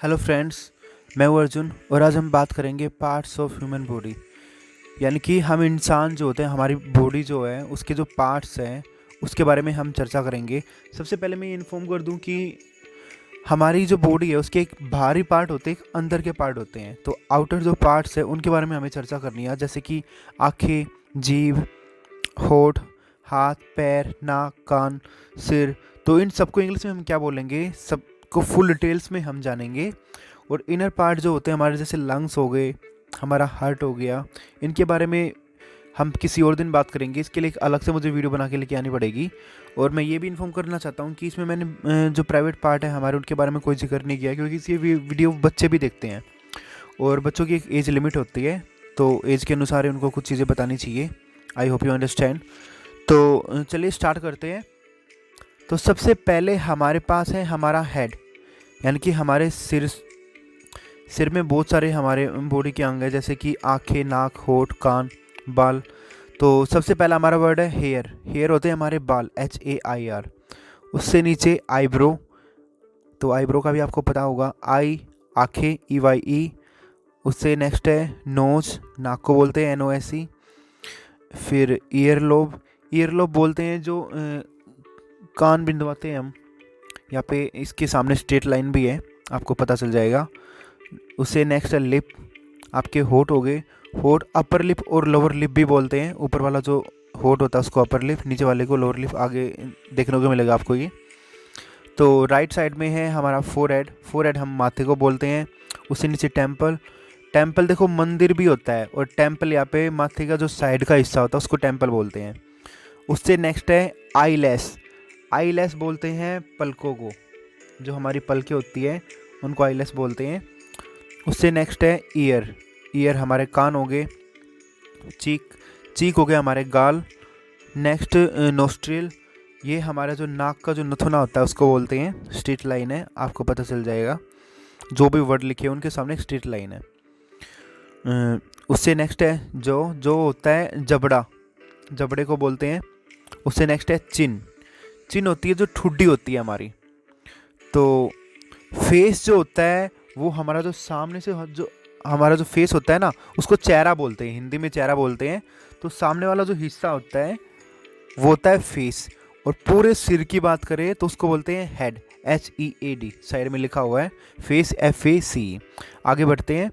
Hello friends, मैं हूँ अर्जुन और आज हम बात करेंगे पार्ट्स ऑफ ह्यूमन बॉडी। यानी कि हम इंसान जो होते हैं, हमारी बॉडी जो है उसके जो पार्ट्स हैं उसके बारे में हम चर्चा करेंगे। सबसे पहले मैं ये इन्फॉर्म कर दूं कि हमारी जो बॉडी है उसके एक बाहरी पार्ट होते हैं, एक अंदर के पार्ट होते हैं। तो आउटर जो पार्ट्स है उनके बारे में हमें चर्चा करनी है, जैसे कि आँखें, जीभ, होठ, हाथ, पैर, नाक, कान, सिर। तो इन सबको इंग्लिश में हम क्या बोलेंगे, सबको फुल डिटेल्स में हम जानेंगे। और इनर पार्ट जो होते हैं हमारे, जैसे लंग्स हो गए, हमारा हार्ट हो गया, इनके बारे में हम किसी और दिन बात करेंगे। इसके लिए एक अलग से मुझे वीडियो बना के लेके आनी पड़ेगी। और मैं ये भी इन्फॉर्म करना चाहता हूँ कि इसमें मैंने जो प्राइवेट पार्ट है हमारे, उनके बारे में कोई जिक्र नहीं किया, क्योंकि इसी वीडियो बच्चे भी देखते हैं और बच्चों की एक एज लिमिट होती है, तो एज के अनुसार उनको कुछ चीज़ें बतानी चाहिए। I hope you understand. तो चलिए स्टार्ट करते हैं। तो सबसे पहले हमारे पास है हमारा हेड, यानी कि हमारे सिर में बहुत सारे हमारे बॉडी के अंग हैं, जैसे कि आँखें, नाक, होठ, कान, बाल। तो सबसे पहला हमारा वर्ड है हेयर। हेयर होते हैं हमारे बाल, HAIR। उससे नीचे आईब्रो, तो आईब्रो का भी आपको पता होगा, आई, आँखें, EYE। उससे नेक्स्ट है नोज, नाक को बोलते हैं NOSE। फिर ईयर लोब, ईयर लोब बोलते हैं जो कान बिंदवाते हैं हम। यहाँ पे इसके सामने स्ट्रेट लाइन भी है, आपको पता चल जाएगा। उससे नेक्स्ट है लिप, आपके होठ हो गए। होठ अपर लिप और लोअर लिप भी बोलते हैं। ऊपर वाला जो होठ होता है उसको अपर लिप, नीचे वाले को लोअर लिप, आगे देखने को मिलेगा आपको ये। तो राइट साइड में है हमारा फोरहेड। फोरहेड हम माथे को बोलते हैं। उससे नीचे टेम्पल। टेम्पल देखो मंदिर भी होता है, और टेम्पल यहाँ पे माथे का जो साइड का हिस्सा होता है उसको टेम्पल बोलते हैं। उससे नेक्स्ट है आईलैश। आईलैश बोलते हैं पलकों को, जो हमारी पलकें होती है उनको आईलैश बोलते हैं। उससे नेक्स्ट है ईयर। ईयर हमारे कान हो गए। चीक, चीक हो गए हमारे गाल। नेक्स्ट नोस्ट्रिल, ये हमारा जो नाक का जो नथुना होता है उसको बोलते हैं। स्ट्रेट लाइन है, आपको पता चल जाएगा, जो भी वर्ड लिखे उनके सामने एक स्ट्रेट लाइन है। उससे नेक्स्ट है जो होता है जबड़ा, जबड़े को बोलते हैं। उससे नेक्स्ट है चिन। चिन होती है जो ठुड्डी होती है हमारी। तो फेस जो होता है वो हमारा जो सामने से जो हमारा जो फेस होता है ना, उसको चेहरा बोलते हैं, हिंदी में चेहरा बोलते हैं। तो सामने वाला जो हिस्सा होता है वो होता है फेस। और पूरे सिर की बात करें तो उसको बोलते हैं हेड, HEAD, साइड में लिखा हुआ है फेस, FACE। आगे बढ़ते हैं।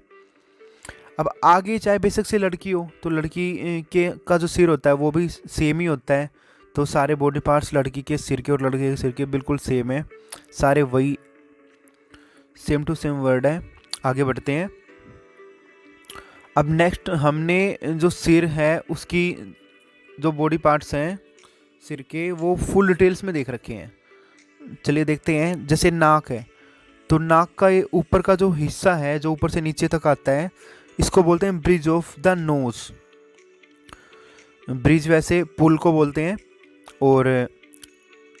अब आगे चाहे बेशक से लड़की हो, तो लड़की के का जो सिर होता है वो भी सेम ही होता है। तो सारे बॉडी पार्ट्स लड़की के सिर के और लड़के के सिर के बिल्कुल सेम है, सारे वही सेम टू सेम वर्ड है। आगे बढ़ते हैं। अब नेक्स्ट हमने जो सिर है उसकी जो बॉडी पार्ट्स हैं सिर के, वो फुल डिटेल्स में देख रखे हैं। चलिए देखते हैं। जैसे नाक है, तो नाक का ये ऊपर का जो हिस्सा है जो ऊपर से नीचे तक आता है, इसको बोलते हैं bridge of the nose. Bridge वैसे पुल को बोलते हैं। और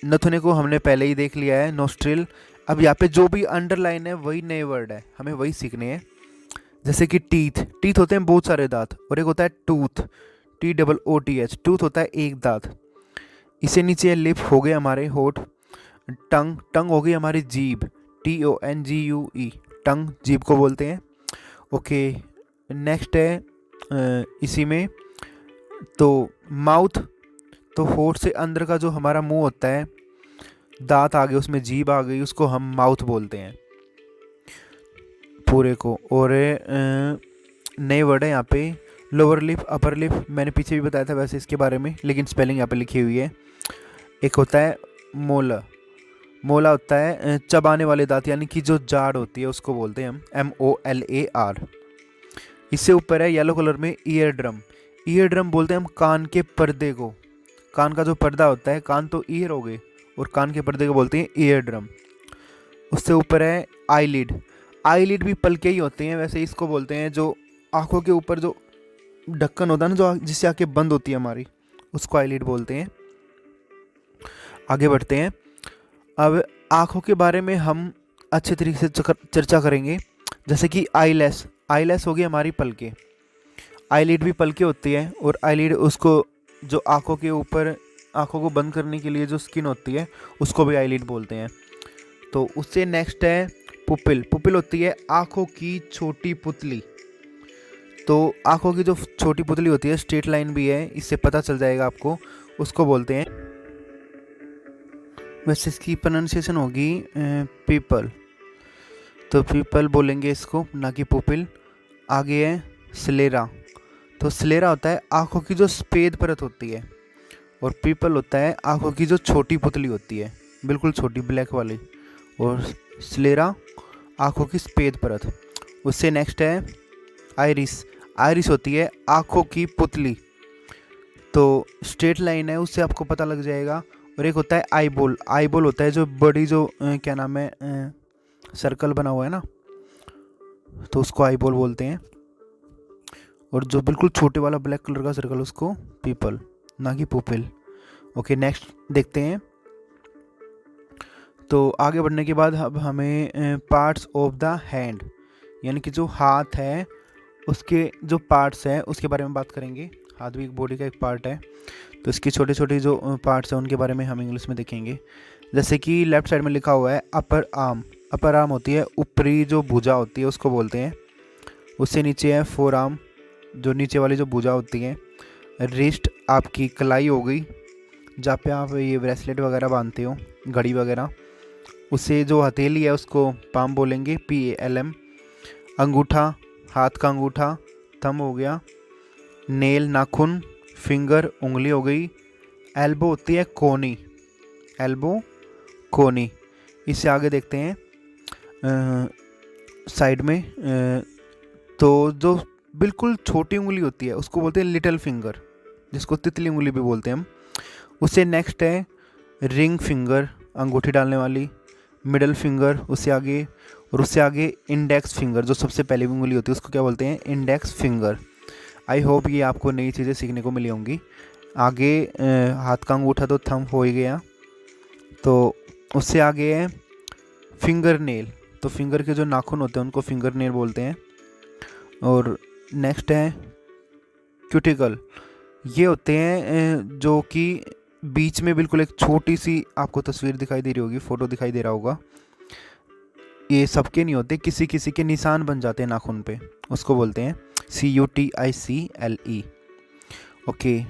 नथुने को हमने पहले ही देख लिया है, नोस्ट्रिल। अब यहाँ पे जो भी अंडरलाइन है वही नए वर्ड है, हमें वही सीखने हैं। जैसे कि टीथ, टीथ होते हैं बहुत सारे दांत, और एक होता है टूथ, TOOTH। टूथ होता है एक दांत। इसे नीचे लिप हो गए हमारे होठ। टंग, टंग हो गई हमारी जीभ, TONGUE, टंग जीभ को बोलते हैं। ओके, नेक्स्ट है इसी में तो माउथ। तो होठ से अंदर का जो हमारा मुंह होता है, दांत आ गए उसमें जीभ आ गई, उसको हम माउथ बोलते हैं पूरे को। और नए वर्ड है यहाँ पे लोअर लिप, अपर लिप। मैंने पीछे भी बताया था वैसे इसके बारे में, लेकिन स्पेलिंग यहाँ पे लिखी हुई है। एक होता है मोला। मोला होता है चबाने वाले दांत, यानी कि जो जाड़ होती है उसको बोलते हैं हम, MOLAR। इससे ऊपर है येलो कलर में ईयर ड्रम। ईयर ड्रम बोलते हैं हम कान के पर्दे को। कान का जो पर्दा होता है, कान तो ईयर हो गए, और कान के पर्दे को बोलते हैं ईयर ड्रम। उससे ऊपर है आईलिड। आईलिड भी पलके ही होते हैं वैसे, इसको बोलते हैं जो आँखों के ऊपर जो ढक्कन होता है ना, जो जिससे आँखें बंद होती है हमारी, उसको आईलिड बोलते हैं। आगे बढ़ते हैं। अब आँखों के बारे में हम अच्छे तरीके से चर्चा करेंगे। जैसे कि आईलैश, आईलैश होगी हमारी पलके। आईलिड भी पलके होती है, और आईलिड उसको जो आँखों के ऊपर आँखों को बंद करने के लिए जो स्किन होती है उसको भी आईलिड बोलते हैं। तो उससे नेक्स्ट है पुपिल, पुपिल होती है आँखों की छोटी पुतली। तो आँखों की जो छोटी पुतली होती है, स्ट्रेट लाइन भी है, इससे पता चल जाएगा आपको, उसको बोलते हैं। वैसे इसकी प्रोनाउंसिएशन होगी पीपल, तो पीपल बोलेंगे इसको, ना कि पुपिल। आगे है स्लेरा, तो स्लेरा होता है आँखों की जो सफ़ेद परत होती है, और पीपल होता है आँखों की जो छोटी पुतली होती है, बिल्कुल छोटी ब्लैक वाली, और स्लेरा आँखों की सफ़ेद परत। उससे नेक्स्ट है आइरिस, आइरिस होती है आँखों की पुतली, तो स्ट्रेट लाइन है, उससे आपको पता लग जाएगा। और एक होता है आईबॉल, आईबॉल होता है जो बड़ी जो क्या नाम है सर्कल बना हुआ है ना, तो उसको आईबॉल बोलते हैं। और जो बिल्कुल छोटे वाला ब्लैक कलर का सर्कल, उसको पीपल, ना कि पुपिल। ओके, नेक्स्ट देखते हैं। तो आगे बढ़ने के बाद अब हमें पार्ट्स ऑफ द हैंड, यानी कि जो हाथ है उसके जो पार्ट्स हैं उसके बारे में बात करेंगे। हाथ भी एक बॉडी का एक पार्ट है, तो इसकी छोटे छोटे जो पार्ट्स हैं उनके बारे में हम इंग्लिश में देखेंगे। जैसे कि लेफ्ट साइड में लिखा हुआ है अपर आर्म, अपर आर्म होती है ऊपरी जो भुजा होती है, उसको बोलते हैं। उससे नीचे है फोर आर्म, जो नीचे वाली जो भुजा होती है। रिस्ट आपकी कलाई हो गई, जहाँ पे आप ये ब्रेसलेट वगैरह बांधते हो, घड़ी वगैरह। उससे जो हथेली है उसको पाम बोलेंगे, PALM। अंगूठा, हाथ का अंगूठा, थंब हो गया। नेल नाखून, फिंगर उंगली हो गई। एल्बो होती है कोनी, एल्बो कोनी। इससे आगे देखते हैं साइड में तो जो बिल्कुल छोटी उंगली होती है उसको बोलते हैं लिटिल फिंगर, जिसको तितली उंगली भी बोलते हैं हम। उससे नेक्स्ट है रिंग फिंगर, अंगूठी डालने वाली। मिडल फिंगर उससे आगे, और उससे आगे इंडेक्स फिंगर, जो सबसे पहली उंगली होती है उसको क्या बोलते हैं, इंडेक्स फिंगर। आई होप ये आपको नई चीज़ें सीखने को मिली होंगी। आगे हाथ का अंगूठा तो थंब हो ही गया, तो उससे आगे है फिंगर नेल, तो फिंगर के जो नाखून होते हैं उनको फिंगर नेल बोलते हैं। और नेक्स्ट है क्यूटिकल, ये होते हैं जो कि बीच में बिल्कुल एक छोटी सी आपको तस्वीर दिखाई दे रही होगी, फोटो दिखाई दे रहा होगा। ये सबके नहीं होते, किसी किसी के निशान बन जाते हैं नाखून पे, उसको बोलते हैं CUTICLE। ओके,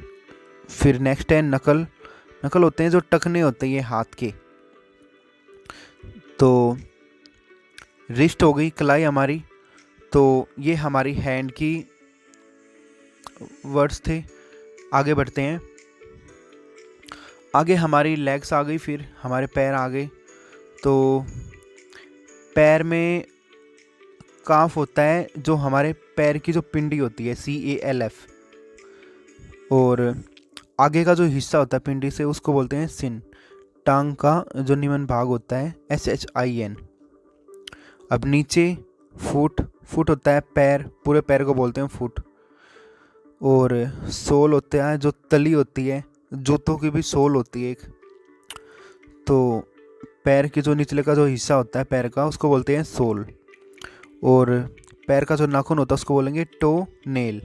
फिर नेक्स्ट है नकल, नकल होते हैं जो टखने होते हैं ये हाथ के। तो रिस्ट हो गई कलाई हमारी, तो ये हमारी हैंड की वर्ड्स थे। आगे बढ़ते हैं, आगे हमारी लेग्स आ गई, फिर हमारे पैर आ गए। तो पैर में काफ होता है, जो हमारे पैर की जो पिंडी होती है, CALF। और आगे का जो हिस्सा होता है पिंडी से उसको बोलते हैं सिन। टांग का जो निम्न भाग होता है SHIN। अब नीचे फुट, फुट होता है पैर, पूरे पैर को बोलते हैं फुट। और सोल होता है जो तली होती है, जूतों की भी सोल होती है एक। तो पैर के जो निचले का जो हिस्सा होता है पैर का उसको बोलते हैं सोल। और पैर का जो नाखून होता है उसको बोलेंगे टो नेल।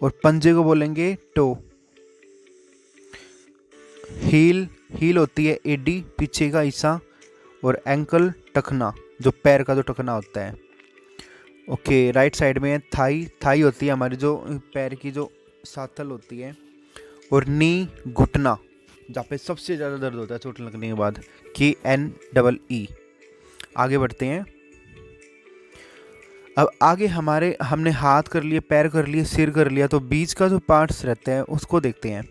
और पंजे को बोलेंगे टो। हील, हील होती है एडी, पीछे का हिस्सा। और एंकल टखना, जो पैर का जो टखना होता है। ओके, राइट साइड में थाई, थाई होती है हमारी जो पैर की जो साथल होती है। और नी घुटना, जहाँ पे सबसे ज़्यादा दर्द होता है चोट लगने के बाद, KNEE। आगे बढ़ते हैं, अब आगे हमने हाथ कर लिए, पैर कर लिए, सिर कर लिया, तो बीच का जो पार्ट्स रहते हैं उसको देखते हैं।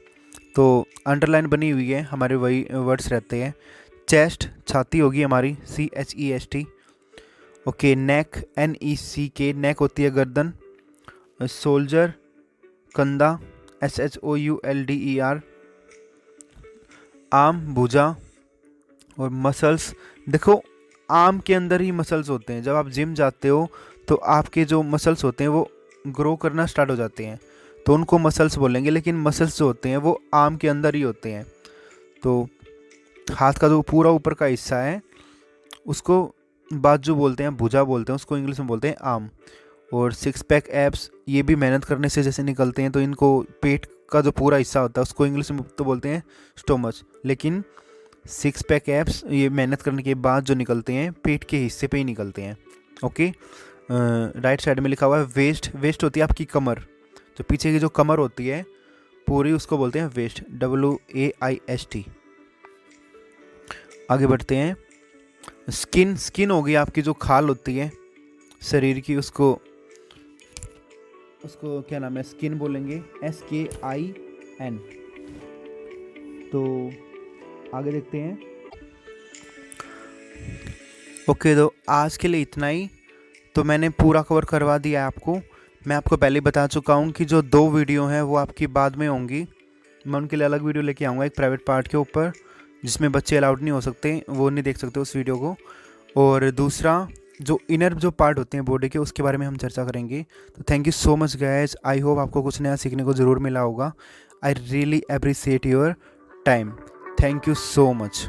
तो अंडरलाइन बनी हुई है, हमारे वही वर्ड्स रहते हैं। चेस्ट, छाती होगी हमारी, CHEST। ओके, नेक, NECK, नेक होती है गर्दन। सोल्जर, कंधा, SHOULDER। आर्म, भुजा। और मसल्स, देखो आर्म के अंदर ही मसल्स होते हैं। जब आप जिम जाते हो तो आपके जो मसल्स होते हैं वो ग्रो करना स्टार्ट हो जाते हैं, तो उनको मसल्स बोलेंगे। लेकिन मसल्स जो होते हैं वो आर्म के अंदर ही होते हैं। तो हाथ का जो पूरा ऊपर का हिस्सा है उसको बाजू बोलते हैं, भुजा बोलते हैं, उसको इंग्लिश में बोलते हैं आर्म। और सिक्स पैक एब्स, ये भी मेहनत करने से जैसे निकलते हैं, तो इनको पेट का जो पूरा हिस्सा होता है उसको इंग्लिश में तो बोलते हैं स्टोमच। लेकिन सिक्स पैक एब्स ये मेहनत करने के बाद जो निकलते हैं पेट के हिस्से पे ही निकलते हैं। ओके, राइट साइड में लिखा हुआ है वेस्ट। वेस्ट होती है आपकी कमर, जो पीछे की जो कमर होती है पूरी, उसको बोलते हैं वेस्ट, WAIST। आगे बढ़ते हैं। स्किन, स्किन होगी आपकी जो खाल होती है शरीर की, उसको क्या नाम है, स्किन बोलेंगे, SKIN। तो आगे देखते हैं। ओके, तो आज के लिए इतना ही। तो मैंने पूरा कवर करवा दिया है आपको। मैं आपको पहले बता चुका हूँ कि जो 2 वीडियो हैं वो आपकी बाद में होंगी। मैं उनके लिए अलग वीडियो लेके आऊँगा, एक प्राइवेट पार्ट के ऊपर जिसमें बच्चे अलाउड नहीं हो सकते, वो नहीं देख सकते उस वीडियो को। और दूसरा जो इनर जो पार्ट होते हैं बॉडी के, उसके बारे में हम चर्चा करेंगे। तो thank you so much guys, I hope आपको कुछ नया सीखने को ज़रूर मिला होगा। I really appreciate your time. Thank you so much.